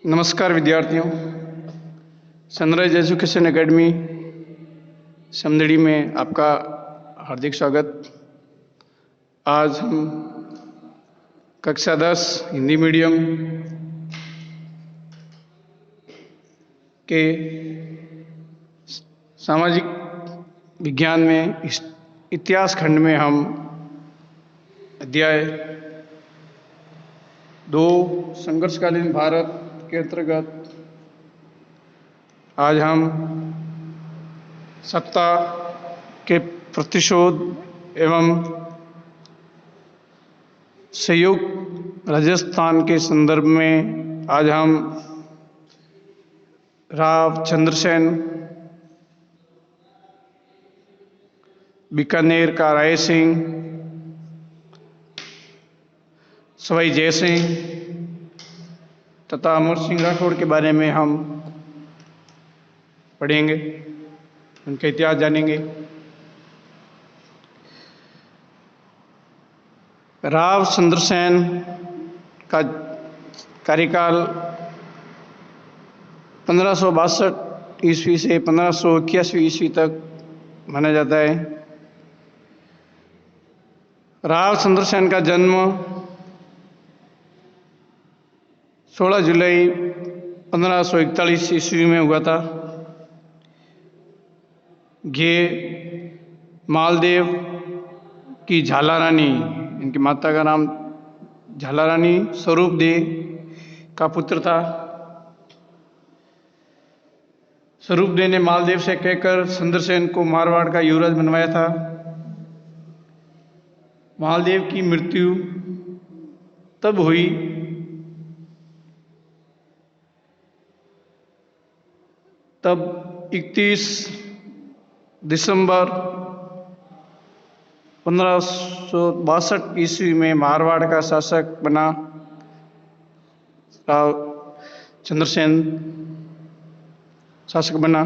नमस्कार विद्यार्थियों। Sunrise education academy Samdari में आपका हार्दिक स्वागत। आज हम कक्षा 10 हिंदी मीडियम के सामाजिक विज्ञान में इतिहास खंड में हम अध्याय 2 संघर्षकालीन भारत के अंतर्गत आज हम सत्ता के प्रतिशोध एवं संयुक्त राजस्थान के संदर्भ में आज हम राव चंद्रसेन, बीकानेर का राय सिंह, सवाई जय सिंह तथा अमर सिंह राठौड़ के बारे में हम पढ़ेंगे, उनका इतिहास जानेंगे। राव चंद्रसेन का कार्यकाल 1562 ईस्वी से 1581 ईस्वी तक माना जाता है। राव चंद्रसेन का जन्म 16 जुलाई 1541 ईस्वी में हुआ था। ये मालदेव की झाला रानी, इनकी माता का नाम झाला रानी स्वरूप दे का पुत्र था। स्वरूप दे ने मालदेव से कहकर चंद्रसेन को मारवाड़ का युवराज बनवाया था। मालदेव की मृत्यु तब हुई तब 31 दिसंबर 1562 ईस्वी में मारवाड़ का शासक बना राव चंद्रसेन शासक बना।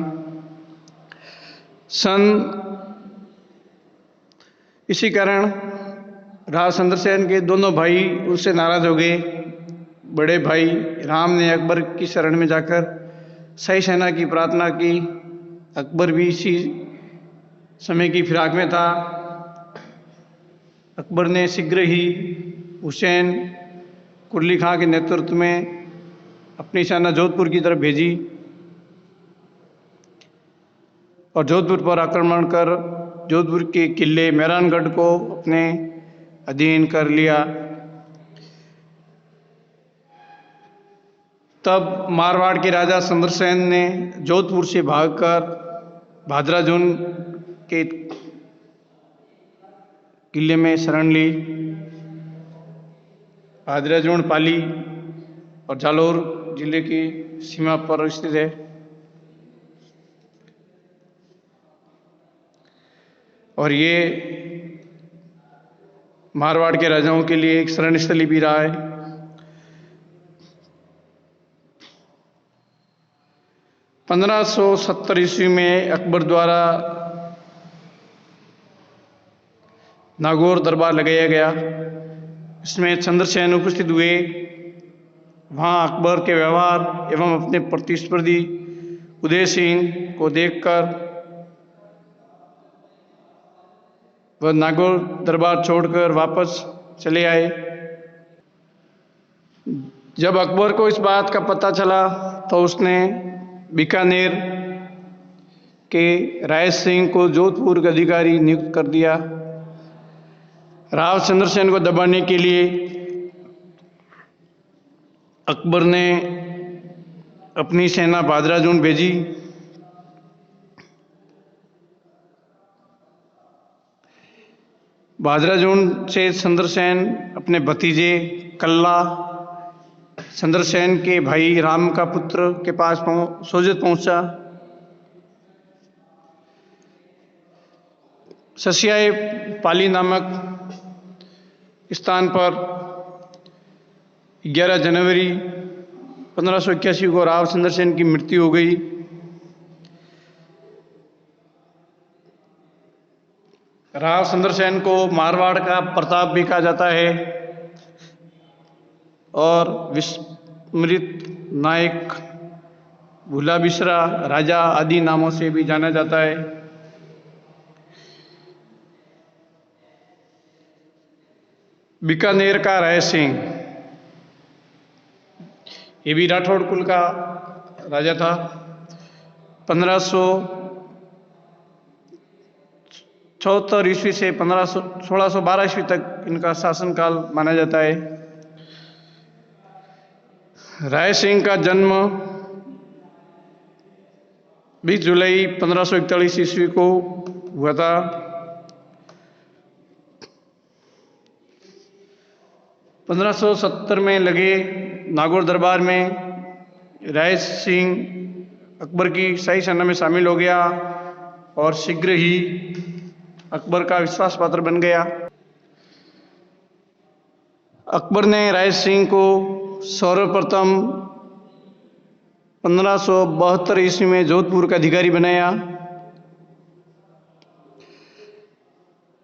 इसी कारण राव चंद्रसेन के दोनों भाई उससे नाराज हो गए। बड़े भाई राम ने अकबर की शरण में जाकर शाही सेना की प्रार्थना की। अकबर भी इसी समय की फिराक में था। अकबर ने शीघ्र ही हुसैन कुर्ली खां के नेतृत्व में अपनी सेना जोधपुर की तरफ भेजी और जोधपुर पर आक्रमण कर जोधपुर के किले मेहरानगढ़ को अपने अधीन कर लिया। तब मारवाड़ के राजा चंद्रसेन ने जोधपुर से भागकर भादराजून के किले में शरण ली। भादराजून पाली और जालौर जिले की सीमा पर स्थित है और ये मारवाड़ के राजाओं के लिए एक शरण स्थली भी रहा है। पंद्रह 1570 ईस्वी में अकबर द्वारा नागौर दरबार लगाया गया। इसमें चंद्रसेन उपस्थित हुए। वहाँ अकबर के व्यवहार एवं अपने प्रतिस्पर्धी उदय सिंह को देखकर वह नागौर दरबार छोड़कर वापस चले आए। जब अकबर को इस बात का पता चला तो उसने बीकानेर के राय सिंह को जोधपुर का अधिकारी नियुक्त कर दिया। राव चंद्रसेन को दबाने के लिए अकबर ने अपनी सेना भादराजून भेजी। भादराजून से चंद्रसेन अपने भतीजे कल्ला चंद्रसेन के भाई राम का पुत्र के पास सोजत पहुंचा। ससियाए पाली नामक स्थान पर 11 जनवरी 1581 को राव चंद्रसेन की मृत्यु हो गई। राव चंद्रसेन को मारवाड़ का प्रताप भी कहा जाता है और मृत, नायक, भूला बिसरा राजा आदि नामों से भी जाना जाता है। बीकानेर का राय सिंह, ये भी राठौड़ कुल का राजा था। 1574 ईस्वी से 1612 ईस्वी तक इनका शासनकाल माना जाता है। राय सिंह का जन्म 20 जुलाई 1541 ईस्वी को हुआ था। पंद्रह सौ 17 में लगे नागौर दरबार में राय सिंह अकबर की शाही सेना में शामिल हो गया और शीघ्र ही अकबर का विश्वास पात्र बन गया। अकबर ने राय सिंह को सर्वप्रथम 1572 ईस्वी में जोधपुर का अधिकारी बनाया।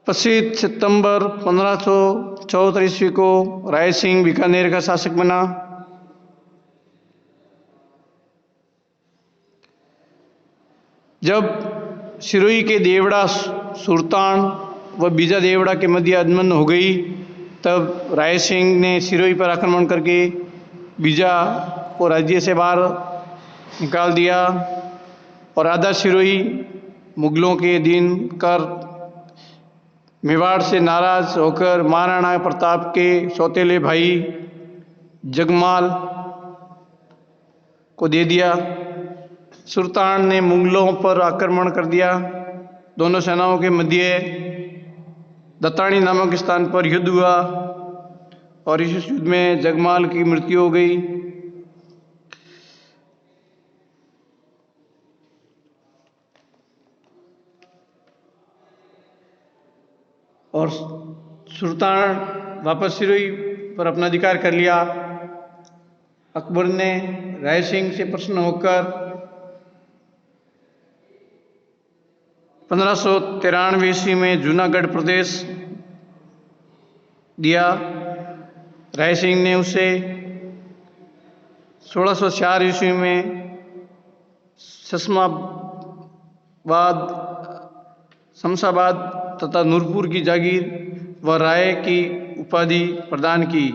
25 सितंबर 1574 ईस्वी को राय सिंह बीकानेर का शासक बना। जब सिरोही के देवड़ा सुल्तान व बीजा देवड़ा के मध्य अदमन हो गई, तब राय सिंह ने सिरोही पर आक्रमण करके बीजा को राज्य से बाहर निकाल दिया और आधा सिरोही मुगलों के अधीन कर मेवाड़ से नाराज होकर महाराणा प्रताप के सौतेले भाई जगमाल को दे दिया। सुल्तान ने मुगलों पर आक्रमण कर दिया। दोनों सेनाओं के मध्य दत्तानी नामक स्थान पर युद्ध हुआ और इस युद्ध में जगमाल की मृत्यु हो गई। और सुल्तान वापस सिरोही पर अपना अधिकार कर लिया। अकबर ने राय सिंह से प्रसन्न होकर 1593 ईस्वी में जूनागढ़ प्रदेश दिया। राय सिंह ने उसे 1604 ईस्वी में शमशाबाद तथा नूरपुर की जागीर व राय की उपाधि प्रदान की।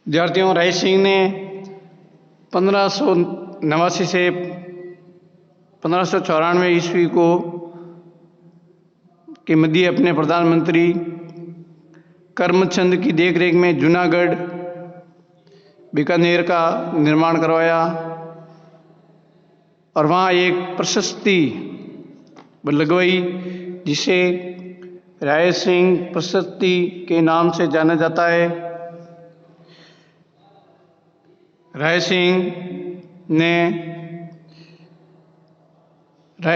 विद्यार्थियों, राय सिंह ने 1589 से 1594 ईस्वी को के मध्य अपने प्रधानमंत्री करमचंद की देखरेख में जूनागढ़ बीकानेर का निर्माण करवाया और वहाँ एक प्रशस्ति लगवाई जिसे राय सिंह प्रशस्ति के नाम से जाना जाता है। राय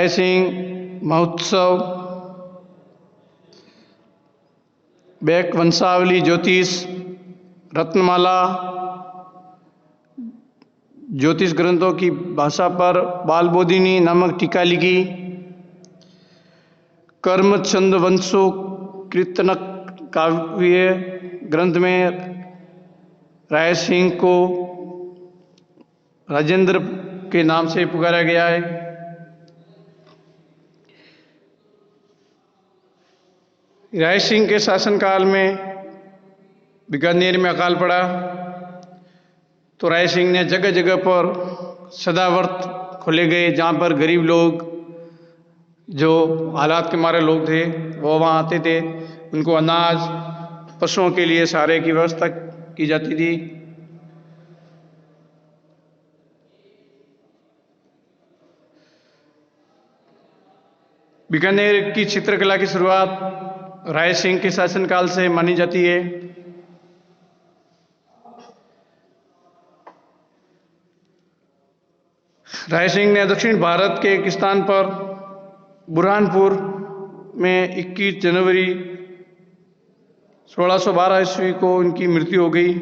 सिंह महोत्सव, बैक वंशावली, ज्योतिष रत्नमाला, ज्योतिष ग्रंथों की भाषा पर बालबोधिनी नामक टीका लिखी। करमचंद वंशो कीर्तनक काव्य ग्रंथ में राय सिंह को राजेंद्र के नाम से पुकारा गया है। राय सिंह के शासनकाल में बीकानेर में अकाल पड़ा तो राय सिंह ने जगह जगह पर सदाव्रत खोले गए, जहाँ पर गरीब लोग, जो हालात के मारे लोग थे, वो वहाँ आते थे। उनको अनाज, पशुओं के लिए चारे की व्यवस्था की जाती थी। बीकानेर की चित्रकला की शुरुआत राय सिंह के शासनकाल से मानी जाती है। राय सिंह ने दक्षिण भारत के एक स्थान पर बुरहानपुर में 21 जनवरी 1612 ईस्वी को उनकी मृत्यु हो गई।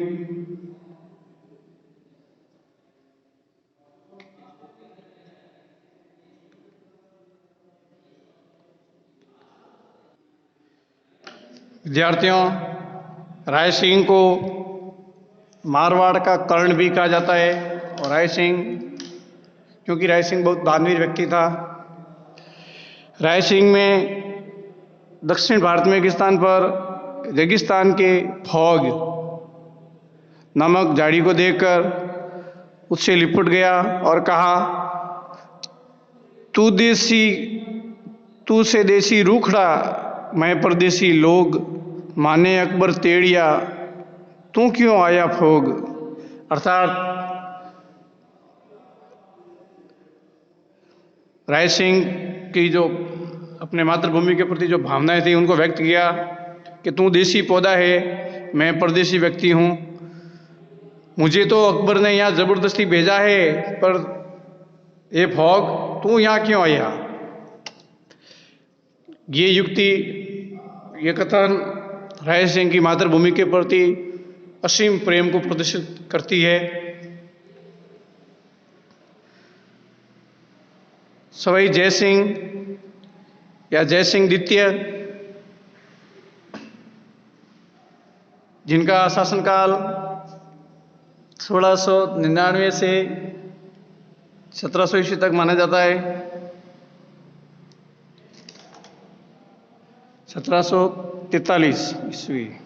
विद्यार्थियों, राय सिंह को मारवाड़ का कर्ण भी कहा जाता है। और राय सिंह, क्योंकि राय सिंह बहुत दानवीर व्यक्ति था। राय सिंह में दक्षिण भारत में एक स्थान पर रेगिस्तान के फॉग नामक झाड़ी को देखकर उससे लिपट गया और कहा, तू से देसी रूखड़ा, मैं परदेसी लोग, माने अकबर तेड़िया, तू क्यों आया फोग। अर्थात राय सिंह की जो अपने मातृभूमि के प्रति जो भावनाएं थी उनको व्यक्त किया कि तू देसी पौधा है, मैं परदेसी व्यक्ति हूँ, मुझे तो अकबर ने यहाँ ज़बरदस्ती भेजा है, पर ये फॉग तू यहाँ क्यों आया। ये युक्ति, ये कथन राय सिंह की मातृभूमि के प्रति असीम प्रेम को प्रदर्शित करती है। सवाई जय सिंह या जय सिंह द्वितीय, जिनका शासनकाल 1699 से 1700 ईस्वी तक माना जाता है। 1743 ईस्वी।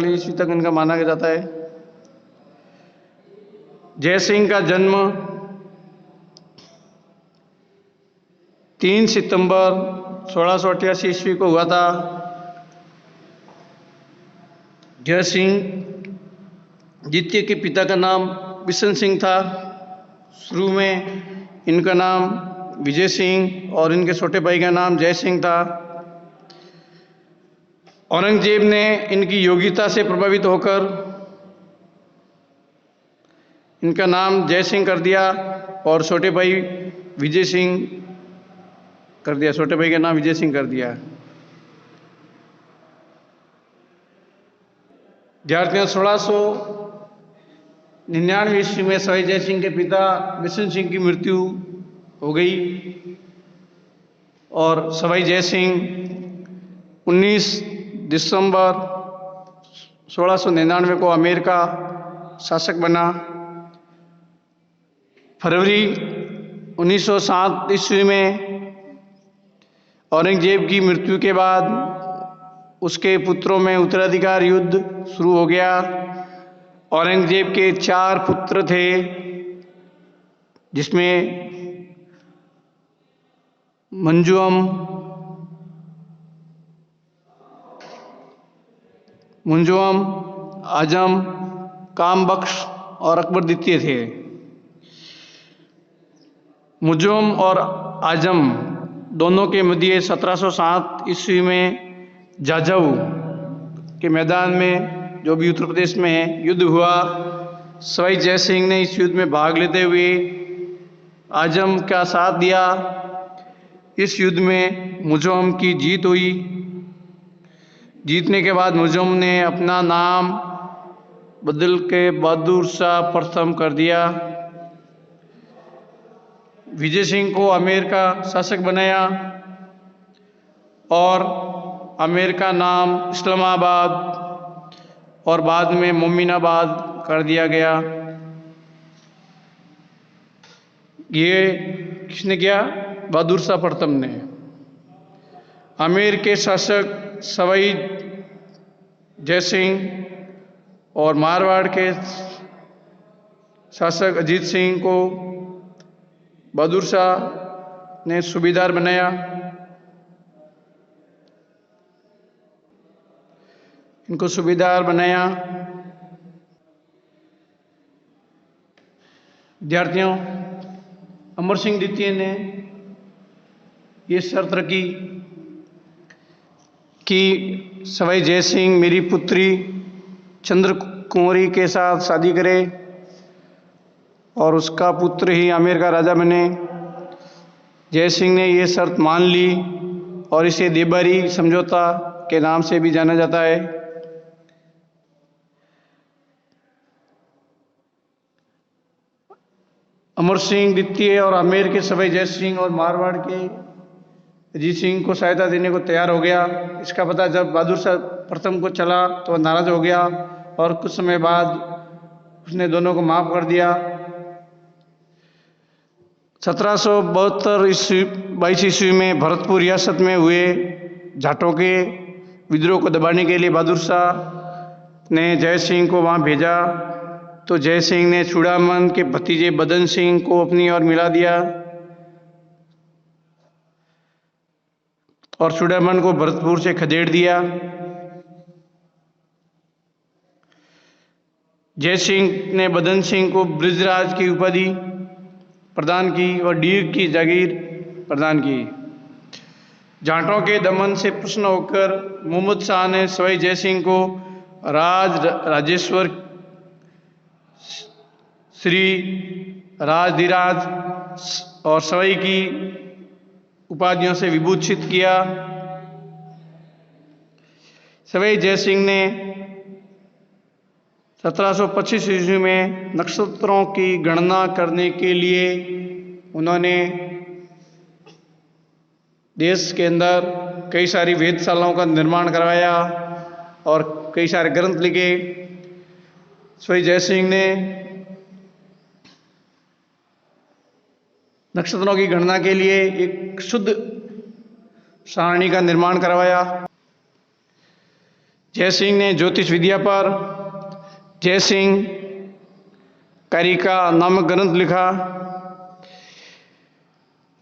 ईस्वी तक इनका माना जाता है। जय सिंह का जन्म 3 सितंबर 1688 ईस्वी को हुआ था। जय सिंह द्वितीय के पिता का नाम बिशन सिंह था। शुरू में इनका नाम विजय सिंह और इनके छोटे भाई का नाम जय सिंह था। औरंगजेब ने इनकी योग्यता से प्रभावित होकर इनका नाम जय सिंह कर दिया और छोटे भाई विजय सिंह कर दिया, छोटे भाई का नाम विजय सिंह कर दिया। विद्यार्थियों, 1699 ईस्वी में सवाई जय सिंह के पिता बिशन सिंह की मृत्यु हो गई और सवाई जय सिंह 19 दिसंबर 1699 को अमेरिका शासक बना। फरवरी 1907 ईस्वी में औरंगजेब की मृत्यु के बाद उसके पुत्रों में उत्तराधिकार युद्ध शुरू हो गया। औरंगजेब के 4 पुत्र थे, जिसमें मुंजुअम, आजम, कामबख्श और अकबर द्वितीय थे। मुंजुअम और आजम दोनों के मध्य 1707 ईस्वी में जाजऊ के मैदान में, जो भी उत्तर प्रदेश में है, युद्ध हुआ। सवाई जय सिंह ने इस युद्ध में भाग लेते हुए आजम का साथ दिया। इस युद्ध में मुंजुअम की जीत हुई। जीतने के बाद मुंजुअम ने अपना नाम बदल के बहादुर शाह प्रथम कर दिया। विजय सिंह को अमेरिका शासक बनाया और अमेरिका नाम इस्लामाबाद और बाद में मोमिनाबाद कर दिया गया। ये किसने किया? बहादुर शाह प्रथम ने। आमेर के शासक सवाई जय सिंह और मारवाड़ के शासक अजीत सिंह को बहादुर शाह ने सूबेदार बनाया। इनको सूबेदार बनाया। विद्यार्थियों, अमर सिंह द्वितीय ने ये शर्त रखी कि सवाई जय सिंह मेरी पुत्री चंद्र कुंवरी के साथ शादी करे और उसका पुत्र ही आमेर का राजा बने। जय सिंह ने ये शर्त मान ली और इसे देबारी समझौता के नाम से भी जाना जाता है। अमर सिंह द्वितीय और आमेर के सवाई जय सिंह और मारवाड़ के अजीत सिंह को सहायता देने को तैयार हो गया। इसका पता जब बहादुर शाह प्रथम को चला तो वह नाराज हो गया और कुछ समय बाद उसने दोनों को माफ कर दिया। 1772 ईस्वी 22 ईस्वी में भरतपुर रियासत में हुए जाटों के विद्रोह को दबाने के लिए बहादुर शाह ने जय सिंह को वहां भेजा, तो जय सिंह ने चूड़ामन के भतीजे बदन सिंह को अपनी ओर मिला दिया और चूड़ामन को भरतपुर से खदेड़ दिया। जय सिंह ने बदन सिंह को ब्रिजराज की उपाधि प्रदान की और डीग की जागीर प्रदान की। जाटों के दमन से प्रसन्न होकर मोहम्मद शाह ने सवाई जय सिंह को राजेश्वर, श्री, राजधिराज और सवाई की उपाधियों से विभूषित किया। सवाई जय सिंह ने 1725 ईस्वी में नक्षत्रों की गणना करने के लिए उन्होंने देश के अंदर कई सारी वेधशालाओं का निर्माण करवाया और कई सारे ग्रंथ लिखे। सवाई जय सिंह ने नक्षत्रों की गणना के लिए एक शुद्ध सारणी का निर्माण करवाया। जय सिंह ने ज्योतिष विद्या पर जय सिंह कारिका नामक ग्रंथ लिखा।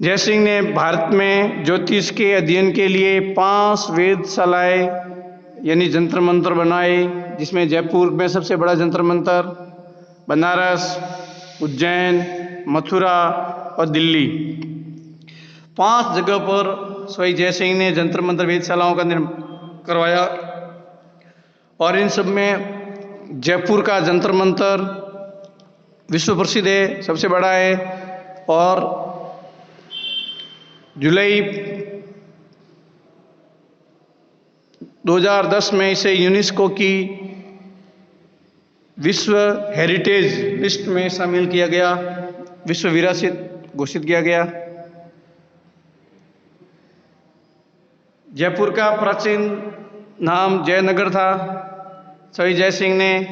जय सिंह ने भारत में ज्योतिष के अध्ययन के लिए 5 वेधशालाएं यानी जंतर मंतर बनाए, जिसमें जयपुर में सबसे बड़ा जंतर मंतर, बनारस, उज्जैन, मथुरा और दिल्ली, 5 जगह पर सवाई जय सिंह ने जंतर मंतर वेधशालाओं का निर्माण करवाया और इन सब में जयपुर का जंतर मंतर विश्व प्रसिद्ध है, सबसे बड़ा है और जुलाई 2010 में इसे यूनेस्को की विश्व हेरिटेज लिस्ट में शामिल किया गया, विश्व विरासत घोषित किया गया। जयपुर का प्राचीन नाम जयनगर था। सवाई जय सिंह ने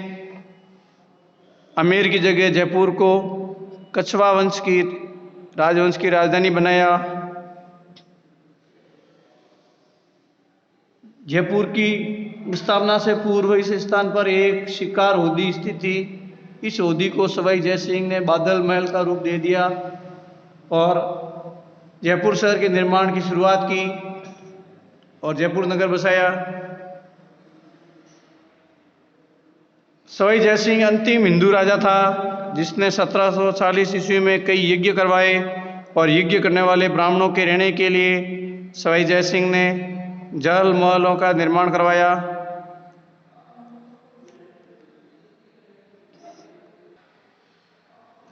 आमेर की जगह जयपुर को कछवा राजवंश की राजधानी बनाया। जयपुर की स्थापना से पूर्व इस स्थान पर एक शिकार होदी स्थित थी। इस होदी को सवाई जय सिंह ने बादल महल का रूप दे दिया और जयपुर शहर के निर्माण की शुरुआत की और जयपुर नगर बसाया। सवाई जय सिंह अंतिम हिंदू राजा था जिसने 1740 ईस्वी में कई यज्ञ करवाए और यज्ञ करने वाले ब्राह्मणों के रहने के लिए सवाई जय सिंह ने जल महलों का निर्माण करवाया।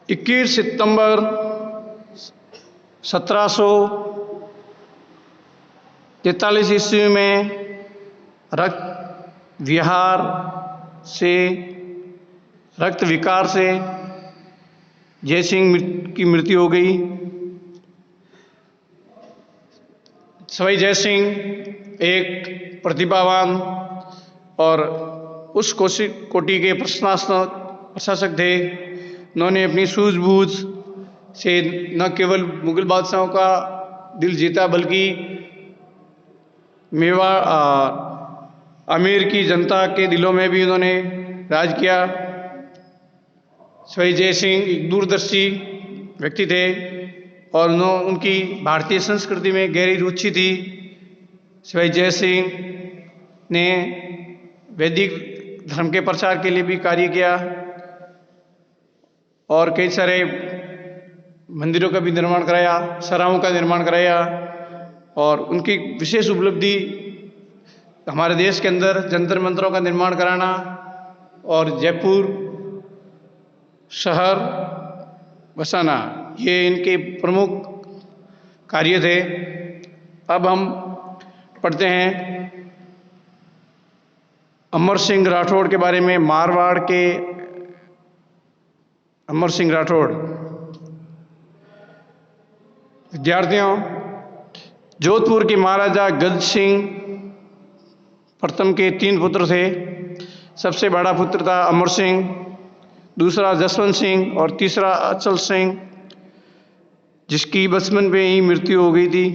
इक्कीस सितंबर 1743 ईस्वी में रक्त विकार से जय सिंह की मृत्यु हो गई। सवाई जय सिंह एक प्रतिभावान और उस कोटि के प्रशासक थे। उन्होंने अपनी सूझबूझ से न केवल मुगल बादशाहों का दिल जीता बल्कि आमेर की जनता के दिलों में भी उन्होंने राज किया। सवाई जय सिंह एक दूरदर्शी व्यक्ति थे और उनकी भारतीय संस्कृति में गहरी रुचि थी। सवाई जय सिंह ने वैदिक धर्म के प्रचार के लिए भी कार्य किया और कई सारे मंदिरों का भी निर्माण कराया, सराहों का निर्माण कराया और उनकी विशेष उपलब्धि हमारे देश के अंदर जंतर मंतरों का निर्माण कराना और जयपुर शहर बसाना, ये इनके प्रमुख कार्य थे। अब हम पढ़ते हैं अमर सिंह राठौड़ के बारे में। मारवाड़ के अमर सिंह राठौड़ विद्यार्थियों, जोधपुर के महाराजा गज सिंह प्रथम के 3 पुत्र थे। सबसे बड़ा पुत्र था अमर सिंह, दूसरा जसवंत सिंह और तीसरा अचल सिंह, जिसकी बचपन में ही मृत्यु हो गई थी।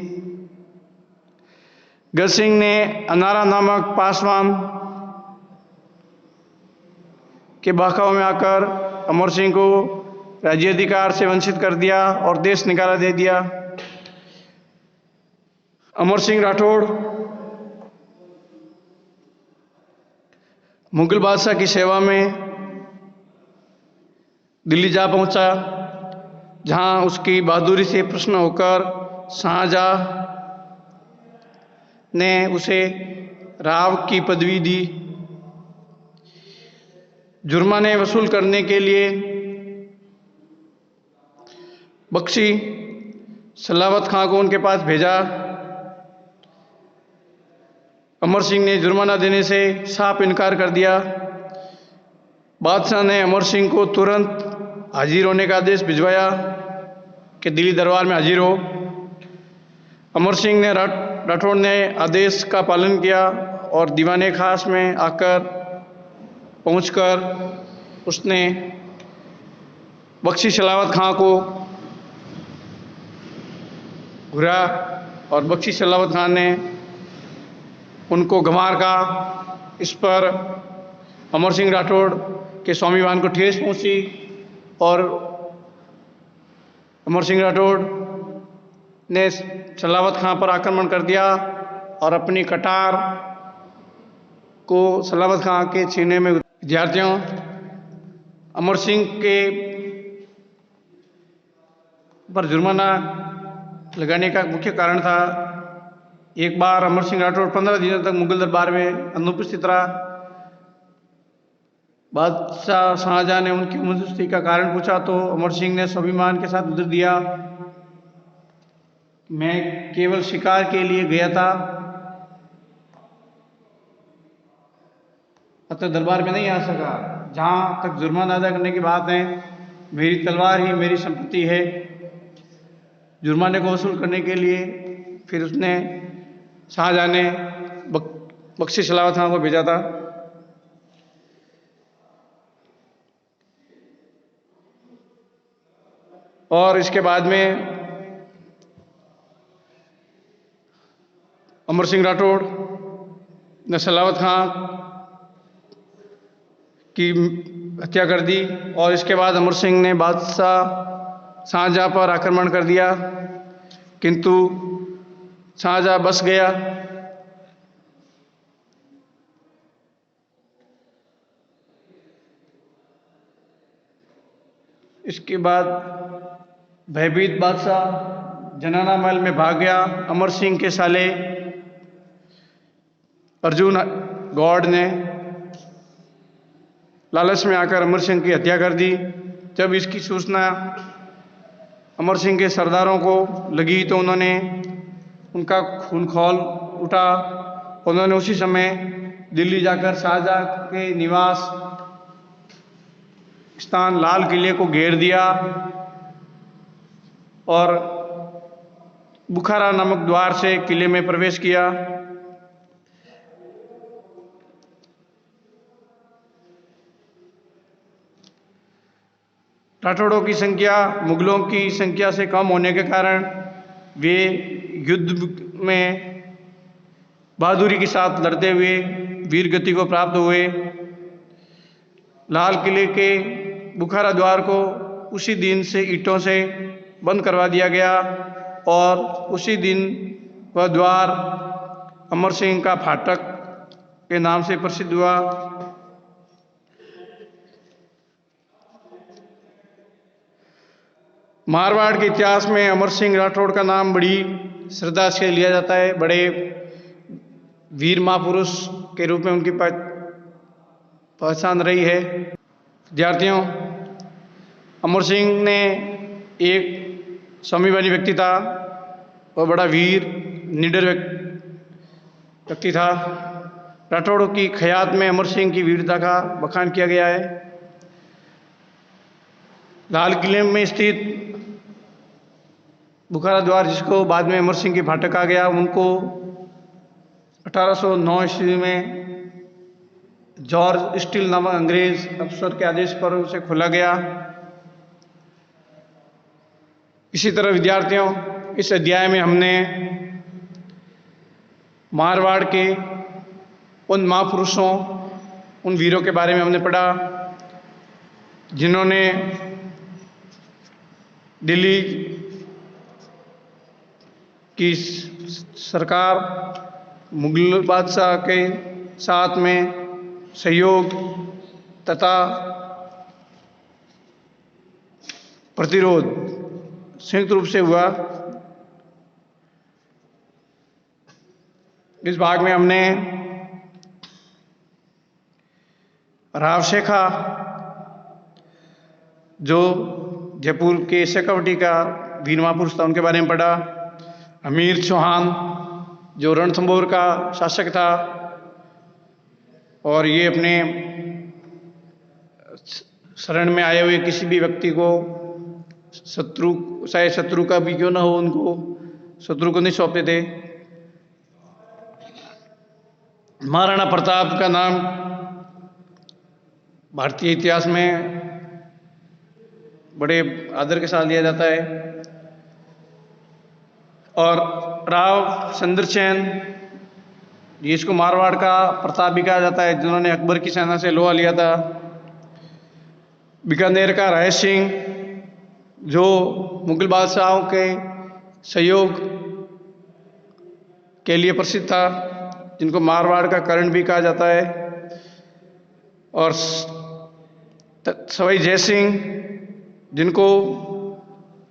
गज सिंह ने अनारा नामक पासवान के बहकावे में आकर अमर सिंह को राज्याधिकार से वंचित कर दिया और देश निकाला दे दिया। अमर सिंह राठौड़ मुगल बादशाह की सेवा में दिल्ली जा पहुंचा, जहां उसकी बहादुरी से प्रसन्न होकर शाहजहां ने उसे राव की पदवी दी। जुर्माने वसूल करने के लिए बख्शी सलावत खां को उनके पास भेजा। अमर सिंह ने जुर्माना देने से साफ इनकार कर दिया। बादशाह ने अमर सिंह को तुरंत हाजिर होने का आदेश भिजवाया कि दिल्ली दरबार में हाजिर हो। अमर सिंह ने राठौड़ ने आदेश का पालन किया और दीवाने खास में आकर पहुंचकर उसने बख्शी सलावत खां को घुरा और बख्शी सलावत खां ने उनको गंवार का। इस पर अमर सिंह राठौड़ के स्वाभिमान को ठेस पहुंची और अमर सिंह राठौड़ ने सलावत खां पर आक्रमण कर दिया और अपनी कटार को सलावत खां के सीने में। विद्यार्थियों, अमर सिंह के पर जुर्माना लगाने का मुख्य कारण था, एक बार अमर सिंह राठौड़ 15 दिनों तक मुगल दरबार में अनुपस्थित रहा। बादशाह शाहजहां ने उनकी अनुपस्थिति का कारण पूछा तो अमर सिंह ने स्वाभिमान के साथ उत्तर दिया, मैं केवल शिकार के लिए गया था, अतः दरबार में नहीं आ सका। जहां तक जुर्माना अदा करने की बात है, मेरी तलवार ही मेरी संपत्ति है। जुर्माने को वसूल करने के लिए फिर उसने शाहजहां ने बख्शी सलावत खां को भेजा था। और इसके बाद में अमर सिंह राठौड़ ने सलावत खां की हत्या कर दी और इसके बाद अमर सिंह ने बादशाह शाहजहां पर आक्रमण कर दिया, किंतु शाहजहां बच गया। इसके बाद भयभीत बादशाह जनाना महल में भाग गया। अमर सिंह के साले अर्जुन गौड़ ने लालच में आकर अमर सिंह की हत्या कर दी। जब इसकी सूचना अमर सिंह के सरदारों को लगी तो उन्होंने उनका खून खौल उठा। उन्होंने उसी समय दिल्ली जाकर शाहजहां के निवास स्थान लाल किले को घेर दिया और बुखारा नामक द्वार से किले में प्रवेश किया। राठौड़ों की संख्या मुगलों की संख्या से कम होने के कारण वे युद्ध में बहादुरी के साथ लड़ते हुए वीर गति को प्राप्त हुए। लाल किले के बुखारा द्वार को उसी दिन से ईंटों से बंद करवा दिया गया और उसी दिन वह द्वार अमर सिंह का फाटक के नाम से प्रसिद्ध हुआ। मारवाड़ के इतिहास में अमर सिंह राठौड़ का नाम बड़ी श्रद्धा से लिया जाता है। बड़े वीर महापुरुष के रूप में उनकी पहचान रही है। विद्यार्थियों, अमर सिंह ने एक स्वाभिमानी व्यक्ति था। वह बड़ा वीर निडर व्यक्ति था। राठौड़ों की खयात में अमर सिंह की वीरता का बखान किया गया है। लाल किले में स्थित बुखारा द्वार, जिसको बाद में अमर सिंह की फाटक कहा गया, उनको 1809 ईस्वी में जॉर्ज स्टील नामक अंग्रेज अफसर के आदेश पर उसे खोला गया। इसी तरह विद्यार्थियों, इस अध्याय में हमने मारवाड़ के उन महापुरुषों, उन वीरों के बारे में हमने पढ़ा जिन्होंने दिल्ली की सरकार, मुगल बादशाह के साथ में सहयोग तथा प्रतिरोध संयुक्त रूप से हुआ। इस भाग में हमने राव शेखा, जो जयपुर के शेखावटी का वीर महापुरुष था, उनके बारे में पढ़ा। अमीर चौहान, जो रणथंभौर का शासक था और ये अपने शरण में आए हुए किसी भी व्यक्ति को, शत्रु, चाहे शत्रु का भी क्यों ना हो, उनको शत्रु को नहीं सौंपते थे। महाराणा प्रताप का नाम भारतीय इतिहास में बड़े आदर के साथ लिया जाता है। और राव चंद्रसेन, जिसको मारवाड़ का प्रताप भी कहा जाता है, जिन्होंने अकबर की सेना से लोहा लिया था। बीकानेर का राय सिंह, जो मुगल बादशाहों के सहयोग के लिए प्रसिद्ध था, जिनको मारवाड़ का कर्ण भी कहा जाता है। और सवाई जय सिंह, जिनको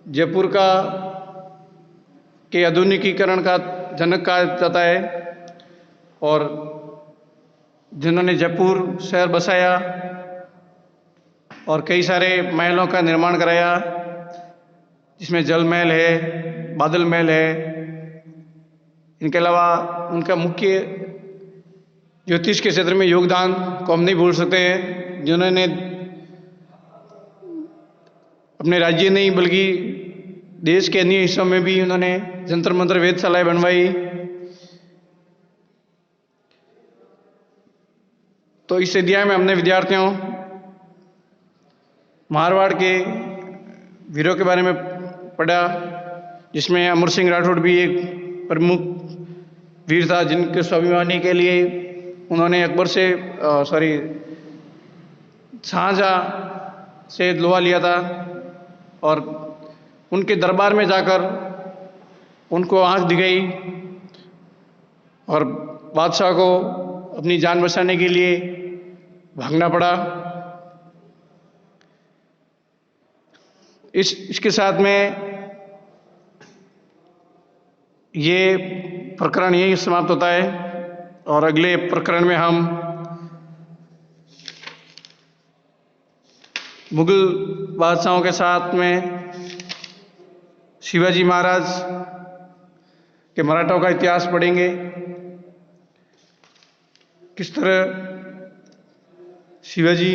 जयपुर के आधुनिकीकरण का जनक कहा जाता है और जिन्होंने जयपुर शहर बसाया और कई सारे महलों का निर्माण कराया, जिसमें जल महल है, बादल महल है। इनके अलावा उनका मुख्य ज्योतिष के क्षेत्र में योगदान को हम नहीं भूल सकते हैं, जिन्होंने अपने राज्य नहीं बल्कि देश के अन्य हिस्सों में भी उन्होंने जंतर मंत्र वेधशालाएं बनवाई। तो इस अध्याय में हमने विद्यार्थियों मारवाड़ के वीरों के बारे में पढ़ा, जिसमें अमर सिंह राठौड़ भी एक प्रमुख वीर था, जिनके स्वाभिमानी के लिए उन्होंने अकबर से शाहजहाँ से लोहा लिया था और उनके दरबार में जाकर उनको आंख दिखाई और बादशाह को अपनी जान बचाने के लिए भागना पड़ा। इसके साथ में ये प्रकरण यही समाप्त होता है और अगले प्रकरण में हम मुगल बादशाहों के साथ में शिवाजी महाराज के मराठों का इतिहास पढ़ेंगे। किस तरह शिवाजी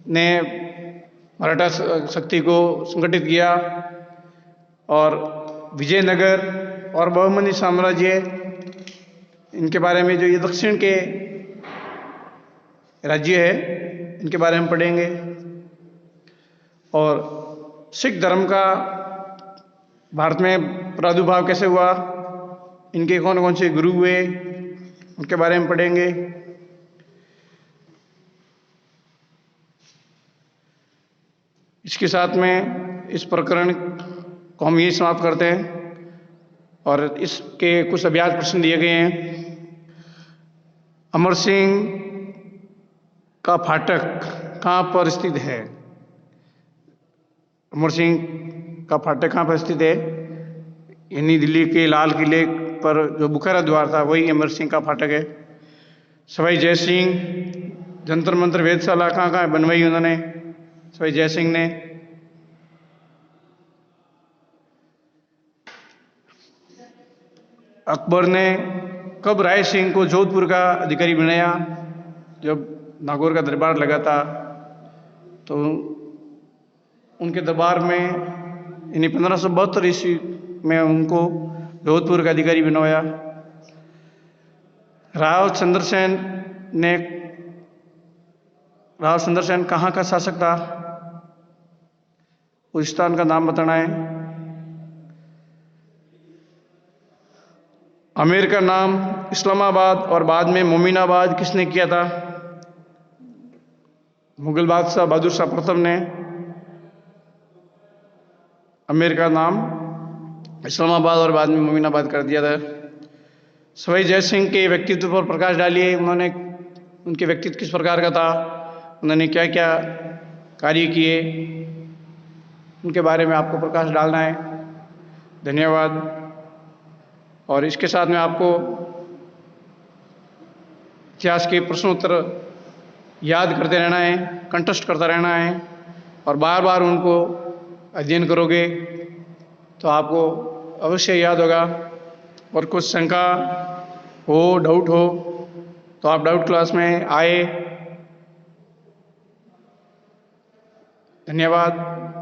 ने मराठा शक्ति को संगठित किया और विजयनगर और बहमनी साम्राज्य, इनके बारे में, जो ये दक्षिण के राज्य है, इनके बारे में पढ़ेंगे। और सिख धर्म का भारत में प्रादुर्भाव कैसे हुआ, इनके कौन कौन से गुरु हुए, उनके बारे में पढ़ेंगे। इसके साथ में इस प्रकरण को हम यही समाप्त करते हैं और इसके कुछ अभ्यास प्रश्न दिए गए हैं। अमर सिंह का फाटक कहाँ पर स्थित है? अमर सिंह का फाटक कहाँ पर स्थित है? यानी दिल्ली के लाल किले पर जो बुखारा द्वार था, वही अमर सिंह का फाटक है। सवाई जय सिंह जंतर मंतर वेधशाला कहाँ कहाँ बनवाई उन्होंने? सवाई जय सिंह ने। अकबर ने कब राय सिंह को जोधपुर का अधिकारी बनाया? जब नागौर का दरबार लगा था तो उनके दरबार में इन्हीं 1572 ईस्वी में उनको जोधपुर का अधिकारी बनवाया। राव चंद्रसेन कहाँ का शासक था? उस स्थान का नाम बताना है। आमेर का नाम इस्लामाबाद और बाद में मोमिनाबाद किसने किया था? मुगल बादशाह बहादुर शाह प्रथम ने आमेर का नाम इस्लामाबाद और बाद में मोमिनाबाद कर दिया था। सवाई जय सिंह के व्यक्तित्व पर प्रकाश डालिए। उनके व्यक्तित्व किस प्रकार का था, उन्होंने क्या क्या कार्य किए, उनके बारे में आपको प्रकाश डालना है। धन्यवाद। और इसके साथ में आपको इतिहास के प्रश्नोत्तर याद करते रहना है, कंठस्थ करता रहना है और बार बार उनको अध्ययन करोगे तो आपको अवश्य याद होगा। और कुछ शंका हो, डाउट हो तो आप डाउट क्लास में आए। धन्यवाद।